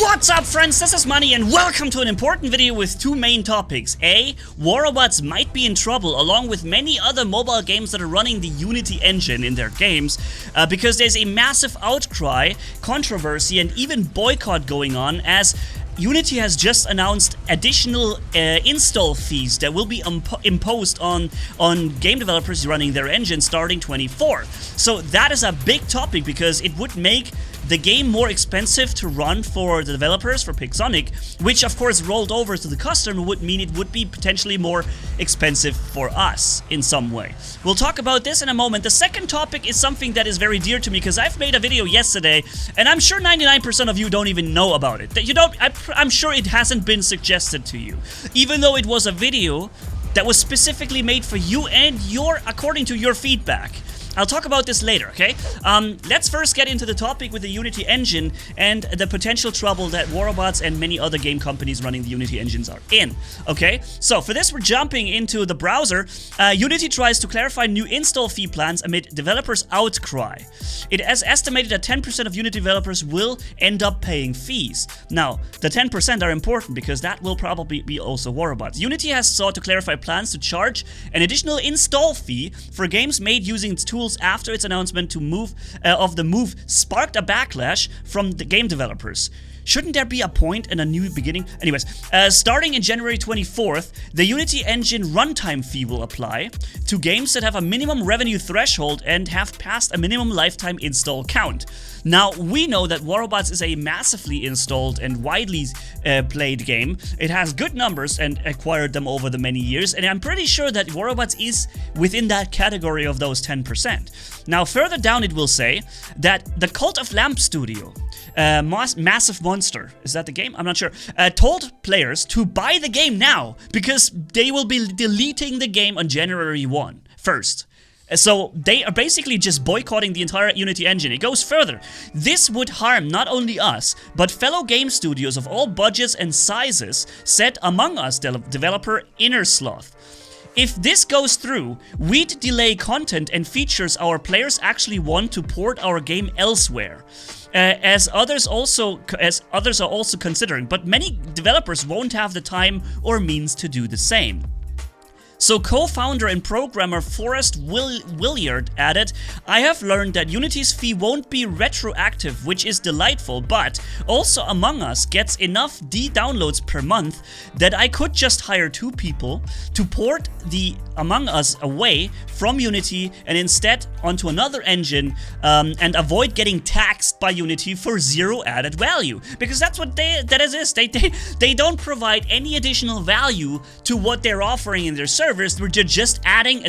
What's up, friends? This is Manni and welcome to an important video with two main topics. A, War Robots might be in trouble along with many other mobile games that are running the Unity engine in their games because there's a massive outcry, controversy and even boycott going on as Unity has just announced additional install fees that will be imposed on game developers running their engine starting 24th. So that is a big topic because it would make the game more expensive to run for the developers, for Pixonic, which of course rolled over to the customer would mean it would be potentially more expensive for us in some way. We'll talk about this in a moment. The second topic is something that is very dear to me because I've made a video yesterday and I'm sure 99% of you don't even know about it. That you don't, I'm sure it hasn't been suggested to you, even though it was a video that was specifically made for you and according to your feedback. I'll talk about this later, okay? Let's first get into the topic with the Unity engine and the potential trouble that War Robots and many other game companies running the Unity engines are in, okay? So for this, we're jumping into the browser. Unity tries to clarify new install fee plans amid developers' outcry. It has estimated that 10% of Unity developers will end up paying fees. Now, the 10% are important because that will probably be also War Robots. Unity has sought to clarify plans to charge an additional install fee for games made using its tools after its announcement to move sparked a backlash from the game developers. Shouldn't there be a point and a new beginning? Anyways, starting in January 24th, the Unity engine runtime fee will apply to games that have a minimum revenue threshold and have passed a minimum lifetime install count. Now, we know that War Robots is a massively installed and widely played game. It has good numbers and acquired them over the many years, and I'm pretty sure that War Robots is within that category of those 10%. Now, further down it will say that the Cult of Lamp Studio, Massive Monster, is that the game? I'm not sure, told players to buy the game now because they will be deleting the game on January 1st. So they are basically just boycotting the entire Unity engine. It goes further. This would harm not only us, but fellow game studios of all budgets and sizes, said Among Us developer Innersloth. If this goes through, we'd delay content and features our players actually want to port our game elsewhere. As others are also considering, but many developers won't have the time or means to do the same. So co-founder and programmer Forrest Williard added, "I have learned that Unity's fee won't be retroactive, which is delightful, but also Among Us gets enough downloads per month that I could just hire 2 people to port the Among Us away from Unity and instead onto another engine and avoid getting taxed by Unity for 0 added value." Because that's what that is. They don't provide any additional value to what they're offering in their servers. They're just adding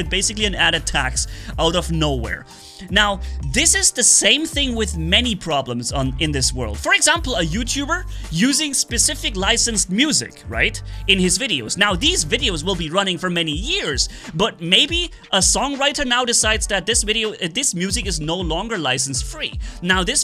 basically an added tax out of nowhere. Now, this is the same thing with many problems in this world. For example, a YouTuber using specific licensed music, right, in his videos. Now, these videos will be running for many years, but maybe a songwriter now decides that this music is no longer license free. Now, this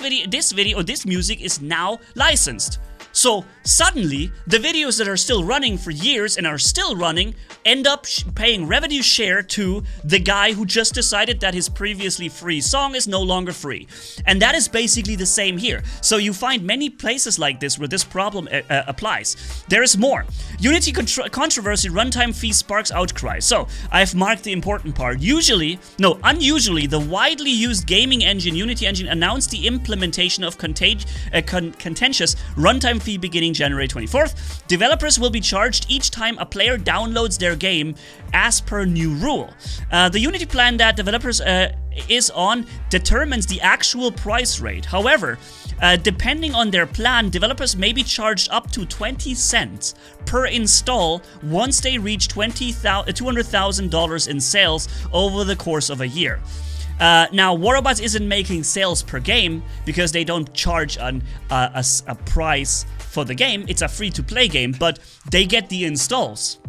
music is now licensed. So suddenly, the videos that are still running for years and are still running end up paying revenue share to the guy who just decided that his previously free song is no longer free. And that is basically the same here. So you find many places like this where this problem applies. There is more. Unity controversy runtime fee sparks outcry. So I've marked the important part. Unusually, the widely used gaming engine, Unity engine, announced the implementation of contentious runtime fee beginning January 24th. Developers will be charged each time a player downloads their game as per new rule. The Unity plan that developers is on determines the actual price rate. However, depending on their plan, developers may be charged up to 20 cents per install once they reach $200,000 in sales over the course of a year. Now, War Robots isn't making sales per game because they don't charge a price for the game. It's a free-to-play game, but they get the installs.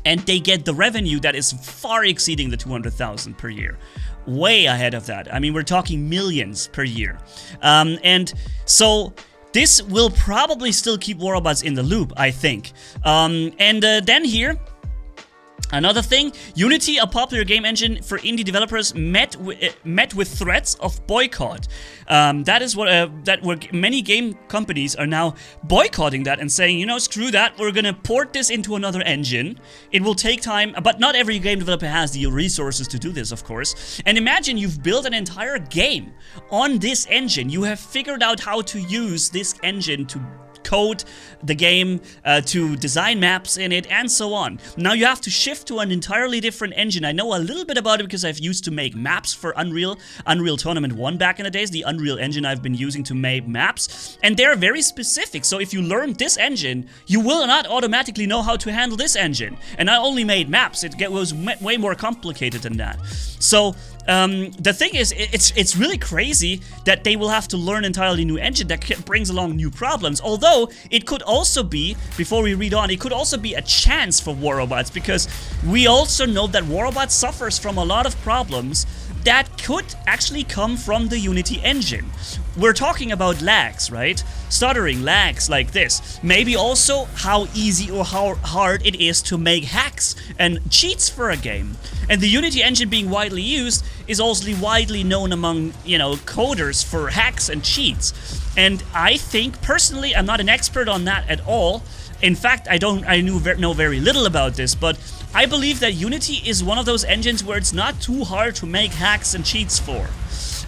And they get the revenue that is far exceeding the 200,000 per year. Way ahead of that. I mean, we're talking millions per year. And so this will probably still keep War Robots in the loop, I think. Then here, Another thing, Unity, a popular game engine for indie developers, met with threats of boycott. That is what many game companies are now boycotting that and saying, you know, screw that, we're gonna port this into another engine. It will take time, but not every game developer has the resources to do this, of course. And imagine you've built an entire game on this engine. You have figured out how to use this engine to code the game, to design maps in it, and so on. Now you have to shift to an entirely different engine. I know a little bit about it because I've used to make maps for Unreal Tournament 1 back in the days, the Unreal Engine I've been using to make maps, and they're very specific. So if you learn this engine, you will not automatically know how to handle this engine. And I only made maps. It was way more complicated than that. So the thing is, it's really crazy that they will have to learn entirely new engine that brings along new problems. Although it could also be, before we read on, it could also be a chance for War Robots, because we also know that War Robots suffers from a lot of problems that could actually come from the Unity engine. We're talking about lags, right? Stuttering, lags like this. Maybe also how easy or how hard it is to make hacks and cheats for a game. And the Unity engine being widely used is also widely known among, you know, coders for hacks and cheats. And I think, personally, I'm not an expert on that at all. In fact, I know very little about this, but I believe that Unity is one of those engines where it's not too hard to make hacks and cheats for.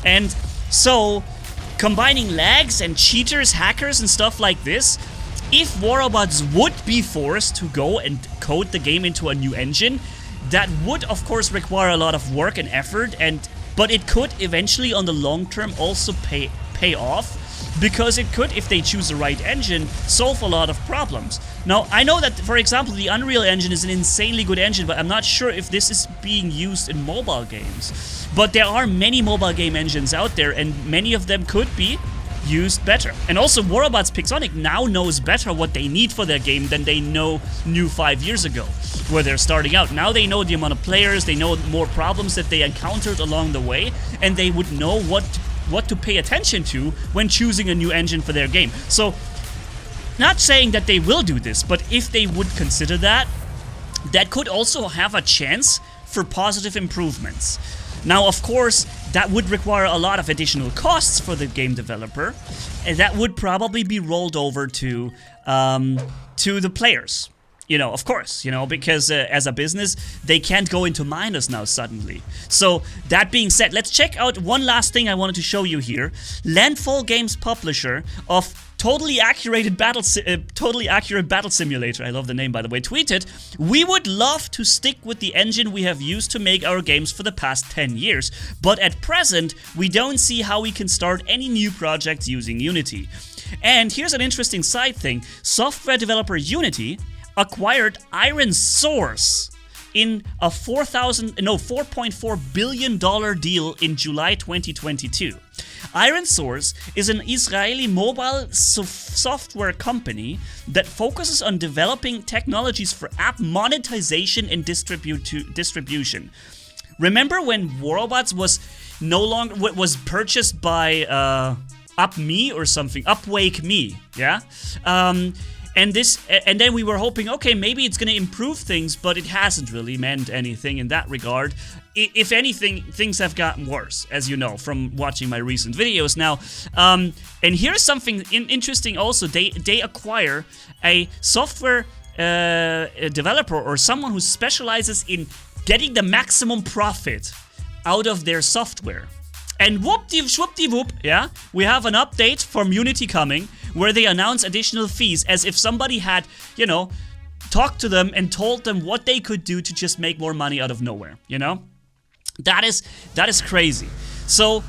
And so, combining lags and cheaters, hackers, and stuff like this, if War Robots would be forced to go and code the game into a new engine, that would, of course, require a lot of work and effort, but it could eventually, on the long term, also pay off. Because it could, if they choose the right engine, solve a lot of problems. Now, I know that, for example, the Unreal Engine is an insanely good engine, but I'm not sure if this is being used in mobile games. But there are many mobile game engines out there, and many of them could be used better. And also, War Robots Pixonic now knows better what they need for their game than they knew 5 years ago, where they're starting out. Now they know the amount of players, they know more problems that they encountered along the way, and they would know what to pay attention to when choosing a new engine for their game. So, not saying that they will do this, but if they would consider that, that could also have a chance for positive improvements. Now, of course, that would require a lot of additional costs for the game developer, and that would probably be rolled over to the players. You know, of course, you know, because as a business, they can't go into minus now suddenly. So, that being said, let's check out one last thing I wanted to show you here. Landfall Games, publisher of Totally Accurate Battle Simulator, I love the name, by the way, tweeted, "We would love to stick with the engine we have used to make our games for the past 10 years, but at present, we don't see how we can start any new projects using Unity." And here's an interesting side thing. Software developer Unity acquired Iron Source in a $4.4 billion deal in July 2022. Iron Source is an Israeli mobile software company that focuses on developing technologies for app monetization and distribution. Remember when War Robots was purchased by UpMe or something, Upwake Me, yeah? And then we were hoping, okay, maybe it's going to improve things, but it hasn't really meant anything in that regard. If anything, things have gotten worse, as you know, from watching my recent videos now. And here's something interesting also. They acquire a software developer or someone who specializes in getting the maximum profit out of their software. And whoop-de-whoop, yeah, we have an update from Unity coming, where they announce additional fees, as if somebody had, you know, talked to them and told them what they could do to just make more money out of nowhere, you know? That is crazy. So,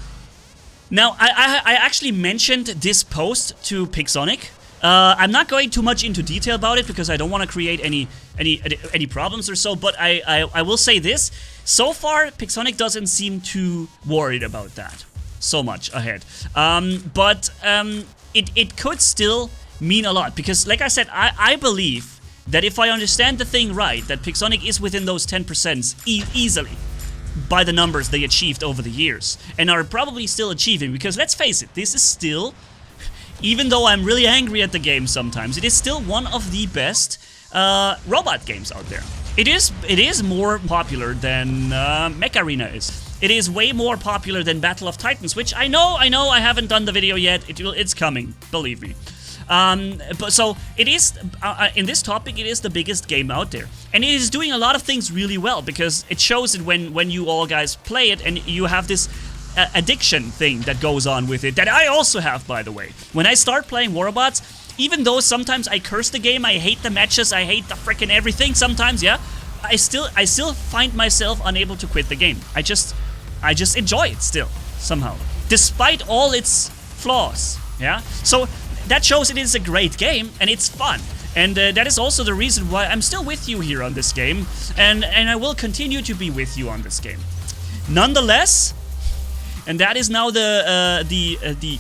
now, I actually mentioned this post to Pixonic. I'm not going too much into detail about it, because I don't want to create any problems or so, but I will say this. So far, Pixonic doesn't seem too worried about that so much ahead. But it could still mean a lot, because like I said, I believe that if I understand the thing right, that Pixonic is within those 10% easily by the numbers they achieved over the years, and are probably still achieving, because let's face it, this is still, even though I'm really angry at the game sometimes, it is still one of the best robot games out there. It is more popular than Mech Arena is. It is way more popular than Battle of Titans, which I know I haven't done the video yet. It's coming, believe me. But so it is in this topic, it is the biggest game out there, and it is doing a lot of things really well because it shows it when you all guys play it, and you have this addiction thing that goes on with it that I also have, by the way. When I start playing Warabots, even though sometimes I curse the game, I hate the matches, I hate the frickin' everything sometimes, yeah, I still find myself unable to quit the game. I just enjoy it still, somehow, despite all its flaws, yeah? So that shows it is a great game, and it's fun. And that is also the reason why I'm still with you here on this game, and I will continue to be with you on this game. Nonetheless, and that is now the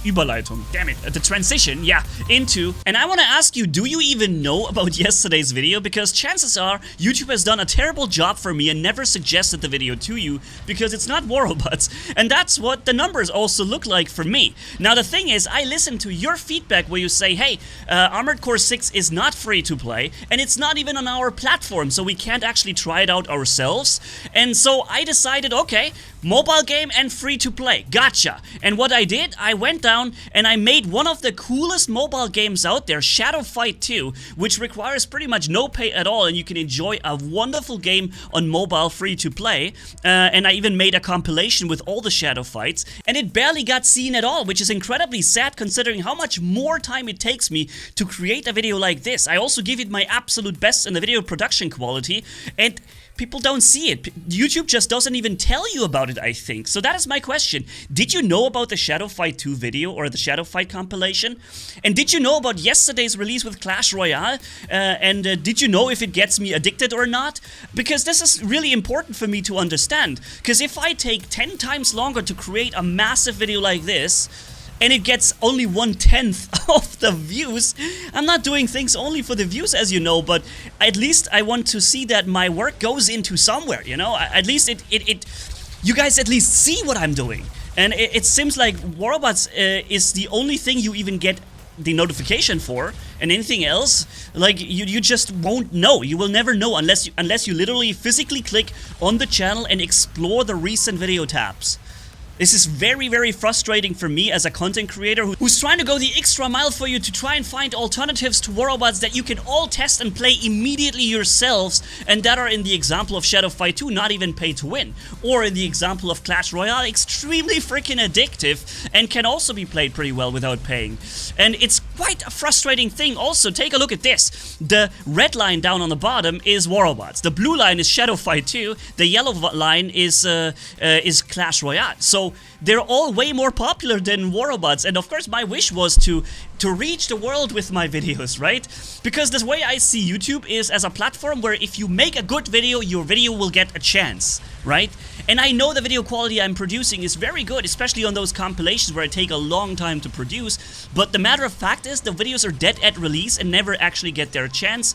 Überleitung, damn it, the transition, yeah, into, and I want to ask you, do you even know about yesterday's video? Because chances are YouTube has done a terrible job for me and never suggested the video to you because it's not Warabots, and that's what the numbers also look like for me. Now the thing is, I listen to your feedback where you say, hey, Armored Core 6 is not free to play, and it's not even on our platform, so we can't actually try it out ourselves. And so I decided, okay, mobile game and free to play. Gotcha. And what I did, I went down and I made one of the coolest mobile games out there, Shadow Fight 2, which requires pretty much no pay at all, and you can enjoy a wonderful game on mobile free to play. And I even made a compilation with all the Shadow Fights, and it barely got seen at all, which is incredibly sad considering how much more time it takes me to create a video like this. I also give it my absolute best in the video production quality, and people don't see it. YouTube just doesn't even tell you about it, I think. So that is my question. Did you know about the Shadow Fight 2 video or the Shadow Fight compilation? And did you know about yesterday's release with Clash Royale? And did you know if it gets me addicted or not? Because this is really important for me to understand. Because if I take 10 times longer to create a massive video like this, and it gets only 1/10 of the views, I'm not doing things only for the views, as you know, but at least I want to see that my work goes into somewhere, you know? At least you guys at least see what I'm doing. And it seems like Warabots is the only thing you even get the notification for, and anything else, like, you just won't know. You will never know unless you literally physically click on the channel and explore the recent video tabs. This is very, very frustrating for me as a content creator who's trying to go the extra mile for you to try and find alternatives to Warabots that you can all test and play immediately yourselves, and that are, in the example of Shadow Fight 2, not even pay to win. Or in the example of Clash Royale, extremely freaking addictive and can also be played pretty well without paying. And it's quite a frustrating thing. Also, take a look at this. The red line down on the bottom is Warabots. The blue line is Shadow Fight 2. The yellow line is Clash Royale. So they're all way more popular than Warabots, and of course my wish was to reach the world with my videos, right? Because the way I see YouTube is as a platform where if you make a good video, your video will get a chance, right? And I know the video quality I'm producing is very good, especially on those compilations where I take a long time to produce, but the matter of fact is the videos are dead at release and never actually get their chance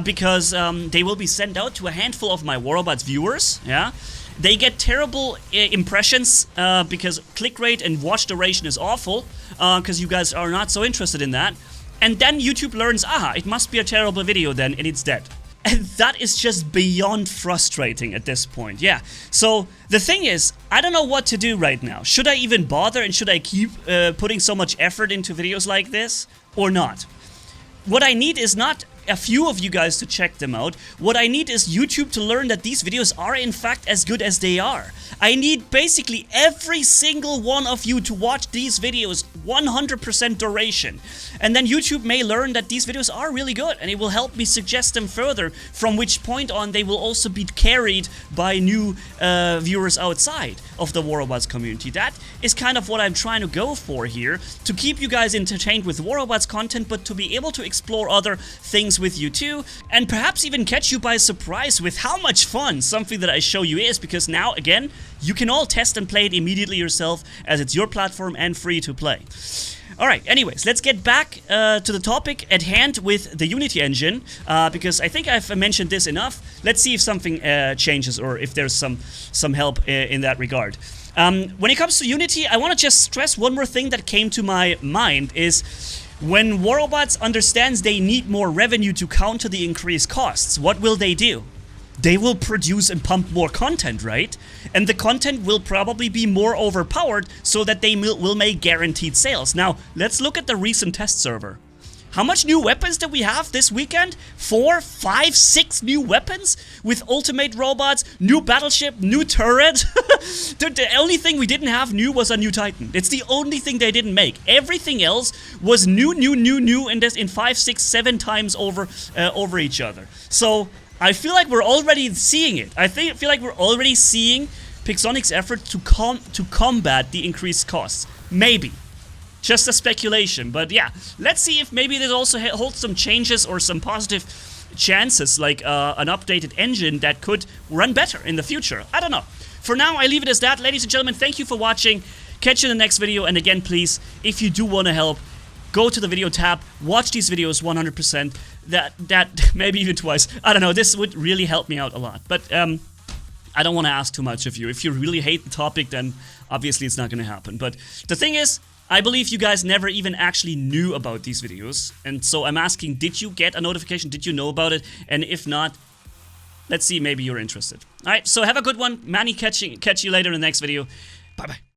because they will be sent out to a handful of my Warabots viewers, yeah? They get terrible impressions because click rate and watch duration is awful because you guys are not so interested in that. And then YouTube learns, aha, it must be a terrible video then, and it's dead. And that is just beyond frustrating at this point, yeah. So the thing is, I don't know what to do right now. Should I even bother, and should I keep putting so much effort into videos like this or not? What I need is not a few of you guys to check them out. What I need is YouTube to learn that these videos are in fact as good as they are. I need basically every single one of you to watch these videos 100% duration. And then YouTube may learn that these videos are really good, and it will help me suggest them further, from which point on they will also be carried by new viewers outside of the Warabots community. That is kind of what I'm trying to go for here, to keep you guys entertained with Warabots content, but to be able to explore other things with you too, and perhaps even catch you by surprise with how much fun something that I show you is, because now, again, you can all test and play it immediately yourself, as it's your platform and free to play. Alright, anyways, let's get back to the topic at hand with the Unity engine, because I think I've mentioned this enough. Let's see if something changes, or if there's some help in that regard. When it comes to Unity, I want to just stress one more thing that came to my mind is, when Warabots understands they need more revenue to counter the increased costs, what will they do? they will produce and pump more content, right? And the content will probably be more overpowered so that they will make guaranteed sales. Now, let's look at the recent test server. How much new weapons did we have this weekend? 4, 5, 6 new weapons with ultimate robots, new battleship, new turret. The only thing we didn't have new was a new Titan. It's the only thing they didn't make. Everything else was new, in 5, 6, 7 times over each other. So I feel like we're already seeing it. I feel like we're already seeing Pixonic's effort to combat the increased costs. Maybe. Just a speculation, but yeah, let's see if maybe this also holds some changes or some positive chances, like an updated engine that could run better in the future. I don't know. For now, I leave it as that. Ladies and gentlemen, thank you for watching. Catch you in the next video, and again, please, if you do want to help, go to the video tab, watch these videos 100%, that maybe even twice. I don't know, this would really help me out a lot, but I don't want to ask too much of you. If you really hate the topic, then obviously it's not going to happen. But the thing is, I believe you guys never even actually knew about these videos, and so I'm asking, did you get a notification? Did you know about it? And if not, let's see, maybe you're interested. Alright, so have a good one. Manni, catch you later in the next video. Bye-bye.